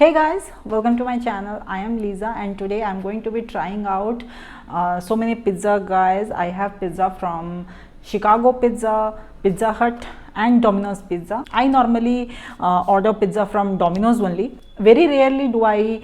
Hey guys, welcome to my channel. I am Liza and today I'm going to be trying out so many pizza guys. I have pizza from Chicago Pizza, Pizza Hut and Domino's Pizza. I normally order pizza from Domino's only. Very rarely do I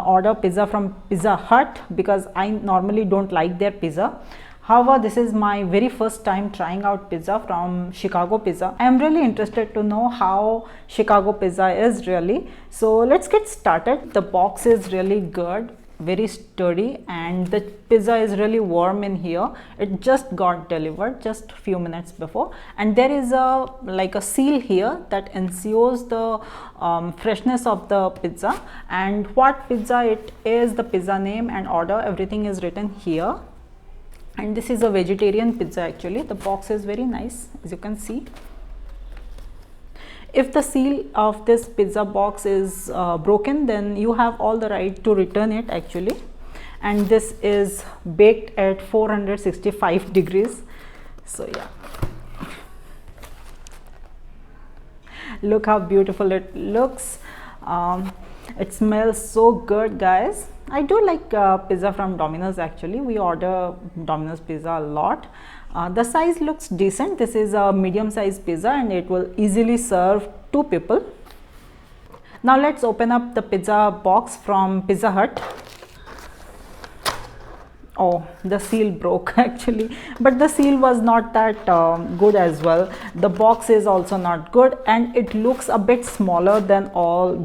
order pizza from Pizza Hut because I normally don't like their pizza. However, this is my very first time trying out pizza from Chicago Pizza. I am really interested to know how Chicago Pizza is really. So let's get started. The box is really good, very sturdy, and the pizza is really warm in here. It just got delivered just a few minutes before, and there is a like a seal here that ensures the freshness of the pizza and what pizza it is, the pizza name and order, everything is written here. And this is a vegetarian pizza actually. The box is very nice, as you can see. If the seal of this pizza box is broken, then you have all the right to return it actually. And this is baked at 465 degrees. So yeah, look how beautiful it looks. It smells so good guys. I do like pizza from Domino's actually. We order Domino's pizza a lot. The size looks decent. This is a medium size pizza and it will easily serve 2 people. Now let's open up the pizza box from Pizza Hut. Oh, the seal broke actually, but the seal was not that good as well. The box is also not good and it looks a bit smaller than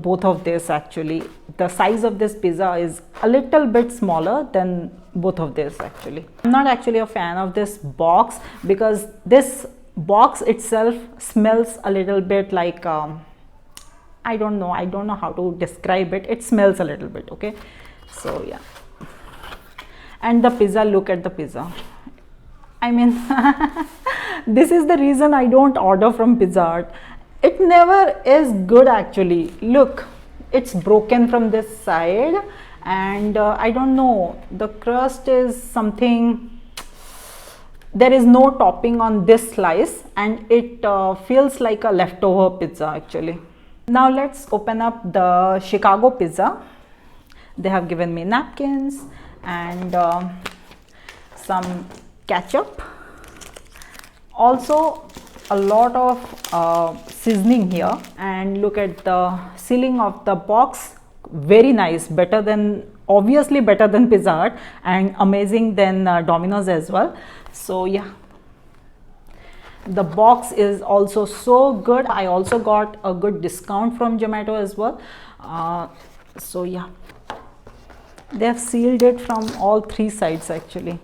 both of this actually. The size of this pizza is a little bit smaller than both of this actually. I'm not actually a fan of this box because this box itself smells a little bit like I don't know how to describe it. It smells a little bit, okay? So yeah. And the pizza, look at the pizza. I mean this is the reason I don't order from Pizza Hut. It never is good actually. Look, it's broken from this side and I don't know, the crust is something, there is no topping on this slice and it feels like a leftover pizza actually. Now let's open up the Chicago Pizza. They have given me napkins and some ketchup, also a lot of seasoning here. And look at the sealing of the box, very nice, better than, obviously better than Pizza Hut and amazing than Domino's as well. So yeah, the box is also so good. I also got a good discount from Zomato as well. So yeah, they have sealed it from all 3 sides actually.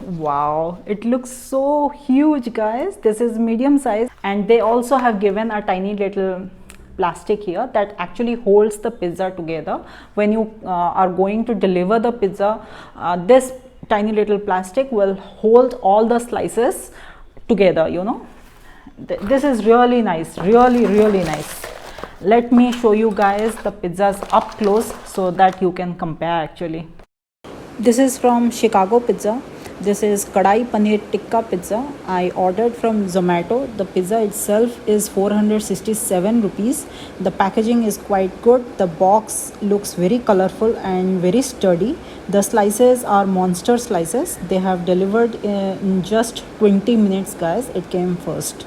Wow, it looks so huge guys. This is medium size and they also have given a tiny little plastic here that actually holds the pizza together. When you are going to deliver the pizza, this tiny little plastic will hold all the slices together, you know. This is really nice, really nice. Let me show you guys the pizzas up close so that you can compare actually. This is from Chicago Pizza. This is Kadai Paneer Tikka Pizza. I ordered from Zomato. The pizza itself is 467 rupees. The packaging is quite good. The box looks very colorful and very sturdy. The slices are monster slices. They have delivered in just 20 minutes guys. It came first.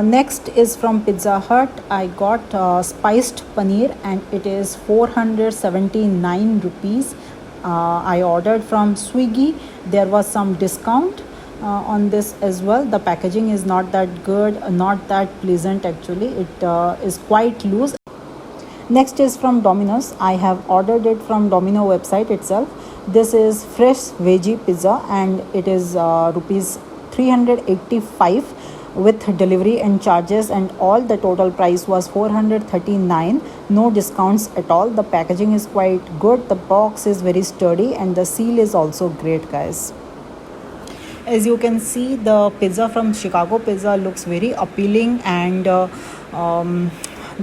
Next is from Pizza Hut. I got spiced paneer and it is 479 rupees. I ordered from Swiggy. There was some discount on this as well. The packaging is not that good, not that pleasant actually. It is quite loose. Next is from Domino's. I have ordered it from Domino website itself. This is fresh veggie pizza and it is rupees 385 with delivery and charges and all. The total price was 439. No discounts at all. The packaging is quite good. The box is very sturdy and the seal is also great guys. As you can see, the pizza from Chicago Pizza looks very appealing and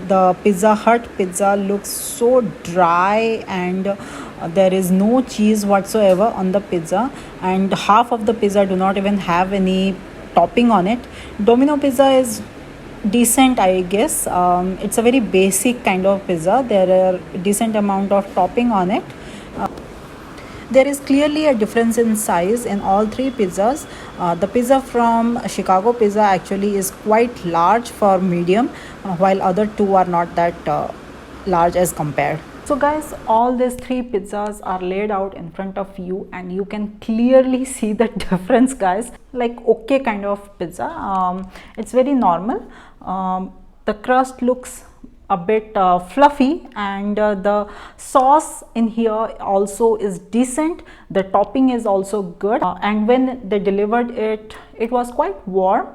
the Pizza Hut pizza looks so dry and There is no cheese whatsoever on the pizza, and half of the pizza do not even have any topping on it. Domino pizza is decent, I guess. It's a very basic kind of pizza. There are decent amount of topping on it. There is clearly a difference in size in all three pizzas. The pizza from Chicago Pizza actually is quite large for medium, while other two are not that large as compared. So guys, all these three pizzas are laid out in front of you, and you can clearly see the difference, guys. Like okay kind of pizza. It's very normal. The crust looks a bit fluffy, and the sauce in here also is decent. The topping is also good, and when they delivered it, it was quite warm.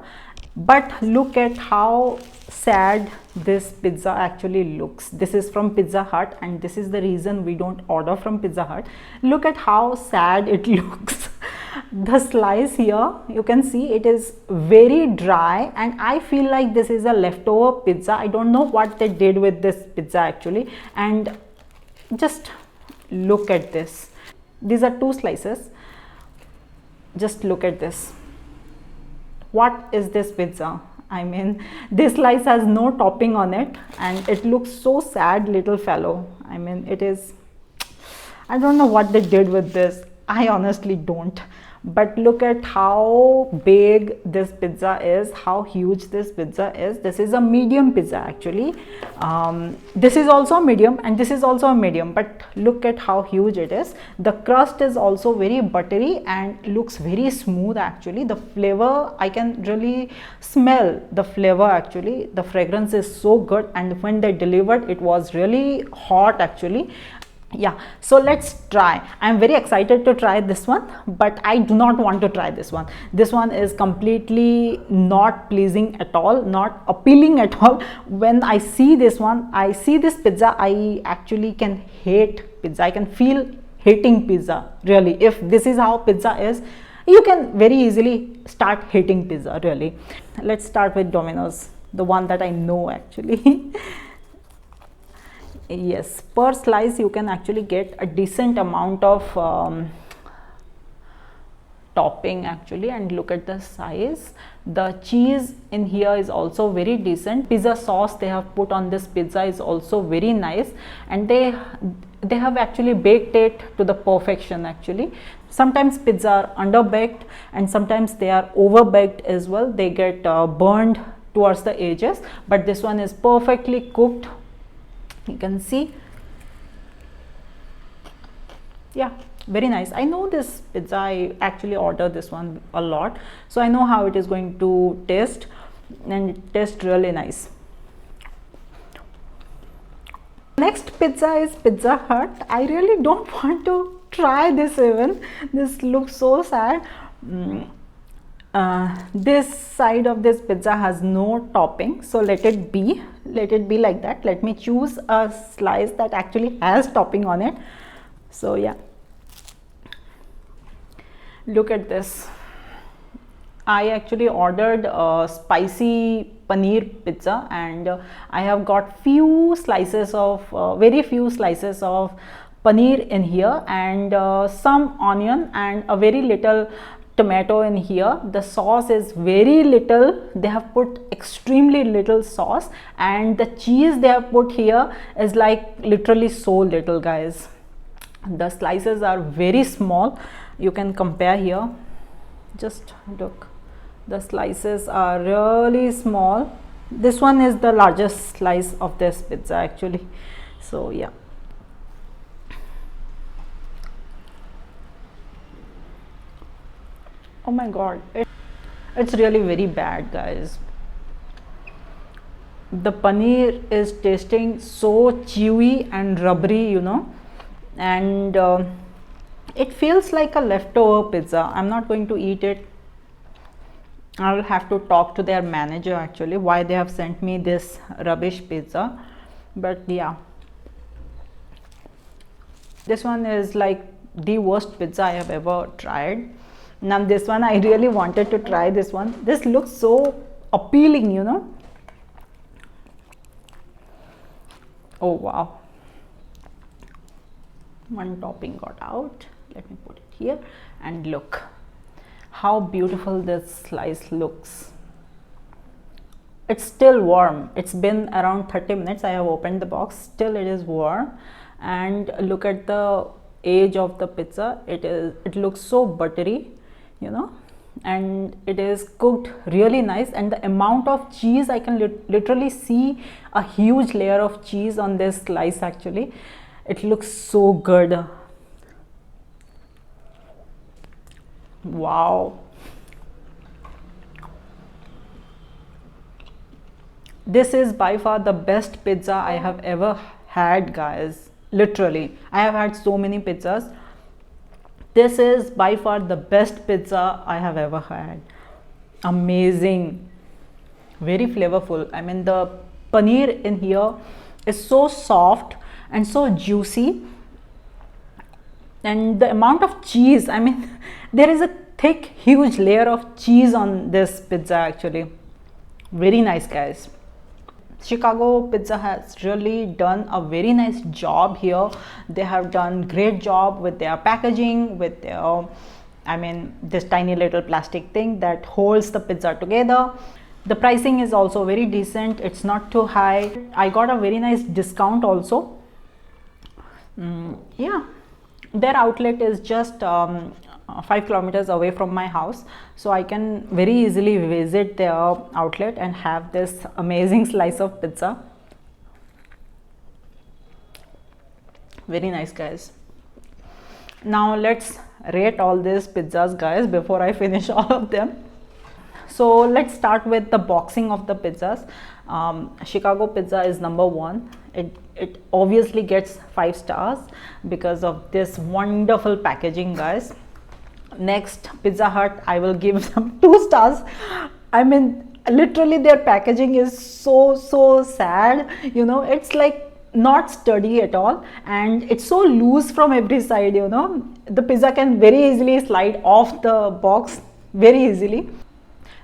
But look at how sad this pizza actually looks. This is from Pizza Hut, and this is the reason we don't order from Pizza Hut. Look at how sad it looks. The slice here, you can see it is very dry, and I feel like this is a leftover pizza. I don't know what they did with this pizza actually. And just look at this. These are two slices. Just look at this. What is this pizza? I mean, this slice has no topping on it, and it looks so sad, little fellow. I mean, it is, I don't know what they did with this. I honestly don't. But look at how big this pizza is, how huge this pizza is. This is a medium pizza actually. This is also a medium, and this is also a medium, but look at how huge it is. The crust is also very buttery and looks very smooth actually. The flavor, I can really smell the flavor actually. The fragrance is so good, and when they delivered, it was really hot actually. Yeah, so let's try. I'm very excited to try this one, but I do not want to try this one. This one is completely not pleasing at all, not appealing at all. When I see this one, I see this pizza, I actually can hate pizza. I can feel hating pizza, really. If this is how pizza is, you can very easily start hating pizza, really. Let's start with Domino's, the one that I know actually. Yes, per slice you can actually get a decent amount of topping actually, and look at the size. The cheese in here is also very decent. Pizza sauce they have put on this pizza is also very nice, and they have actually baked it to the perfection actually. Sometimes pizza are underbaked, and sometimes they are overbaked as well. They get burned towards the edges, but this one is perfectly cooked. You can see, yeah, very nice. I know this pizza, I actually order this one a lot, so I know how it is going to taste, and it tastes really nice. Next pizza is Pizza Hut. I really don't want to try this even. This looks so sad. This side of this pizza has no topping, so let it be like that. Let me choose a slice that actually has topping on it. So yeah, look at this. I actually ordered a spicy paneer pizza, and I have got few slices of very few slices of paneer in here, and some onion and a very little tomato in here. The sauce is very little. They have put extremely little sauce, and the cheese they have put here is like literally so little, guys. The slices are very small. You can compare here. Just look, the slices are really small. This one is the largest slice of this pizza actually. So yeah, oh my god, it's really very bad, guys. The paneer is tasting so chewy and rubbery, you know, and it feels like a leftover pizza. I'm not going to eat it. I'll have to talk to their manager actually why they have sent me this rubbish pizza. But yeah, this one is like the worst pizza I have ever tried. Now this one, I really wanted to try this one. This looks so appealing, you know. Oh wow. One topping got out. Let me put it here, and look how beautiful this slice looks. It's still warm. It's been around 30 minutes. I have opened the box. Still it is warm. And look at the edge of the pizza. It looks so buttery, you know, and it is cooked really nice. And the amount of cheese, I can literally see a huge layer of cheese on this slice. Actually, it looks so good. Wow. This is by far the best pizza I have ever had, guys. Literally, I have had so many pizzas. This is by far the best pizza I have ever had. Amazing, very flavorful. I mean, the paneer in here is so soft and so juicy, and the amount of cheese, I mean, there is a thick, huge layer of cheese on this pizza. Actually, very nice, guys. Chicago Pizza has really done a very nice job here. They have done great job with their packaging, with their, I mean, this tiny little plastic thing that holds the pizza together. The pricing is also very decent. It's not too high. I got a very nice discount also. Yeah, their outlet is just 5 kilometers away from my house, so I can very easily visit their outlet and have this amazing slice of pizza. Very nice, guys. Now let's rate all these pizzas, guys, before I finish all of them. So let's start with the boxing of the pizzas. Chicago Pizza is number 1. It obviously gets 5 stars because of this wonderful packaging, guys. Next, Pizza Hut, I will give them 2 stars. I mean, literally their packaging is so sad, you know. It's like not sturdy at all, and it's so loose from every side, you know. The pizza can very easily slide off the box very easily.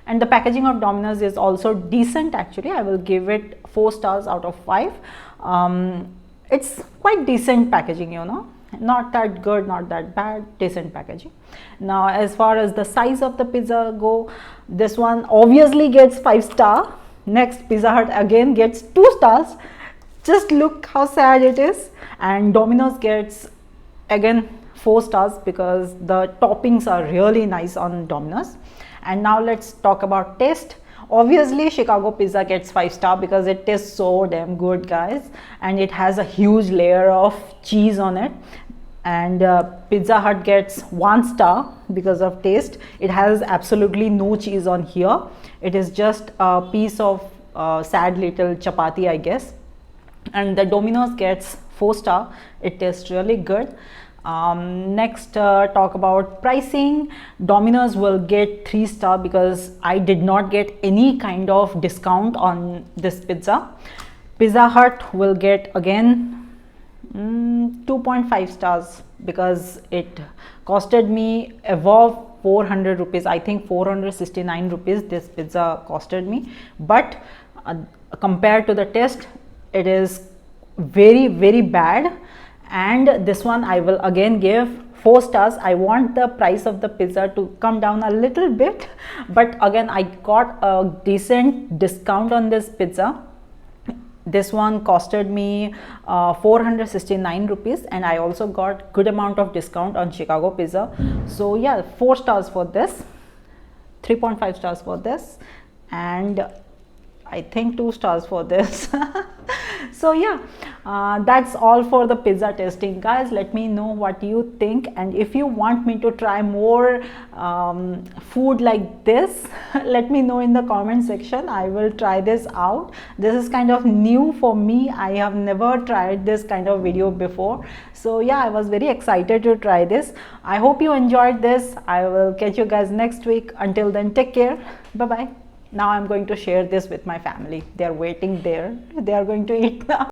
And the packaging of Domino's is also decent. Actually, I will give it 4 stars out of 5. It's quite decent packaging, you know, not that good, not that bad, decent packaging. Now, as far as the size of the pizza go, this one obviously gets 5 star. Next, Pizza Hut again gets 2 stars. Just look how sad it is. And Domino's gets again 4 stars because the toppings are really nice on Domino's. And now let's talk about taste. Obviously, Chicago Pizza gets 5 star because it tastes so damn good, guys, and it has a huge layer of cheese on it. And Pizza Hut gets 1 star because of taste. It has absolutely no cheese on here. It is just a piece of sad little chapati, I guess. And the Domino's gets 4 star. It tastes really good. Next, talk about pricing. Domino's will get 3 star because I did not get any kind of discount on this pizza. Pizza Hut will get again 2.5 stars because it costed me above 400 rupees. I think 469 rupees this pizza costed me, but compared to the taste, it is very bad. And this one I will again give 4 stars. I want the price of the pizza to come down a little bit, but again I got a decent discount on this pizza. This one costed me 469 rupees, and I also got good amount of discount on Chicago Pizza. So yeah, 4 stars for this, 3.5 stars for this, and I think 2 stars for this. So yeah, that's all for the pizza tasting, guys. Let me know what you think, and if you want me to try more food like this, let me know in the comment section. I will try this out. This is kind of new for me. I have never tried this kind of video before, so yeah, I was very excited to try this. I hope you enjoyed this. I will catch you guys next week. Until then, take care. Bye bye. Now I'm going to share this with my family. They are waiting there. They are going to eat now.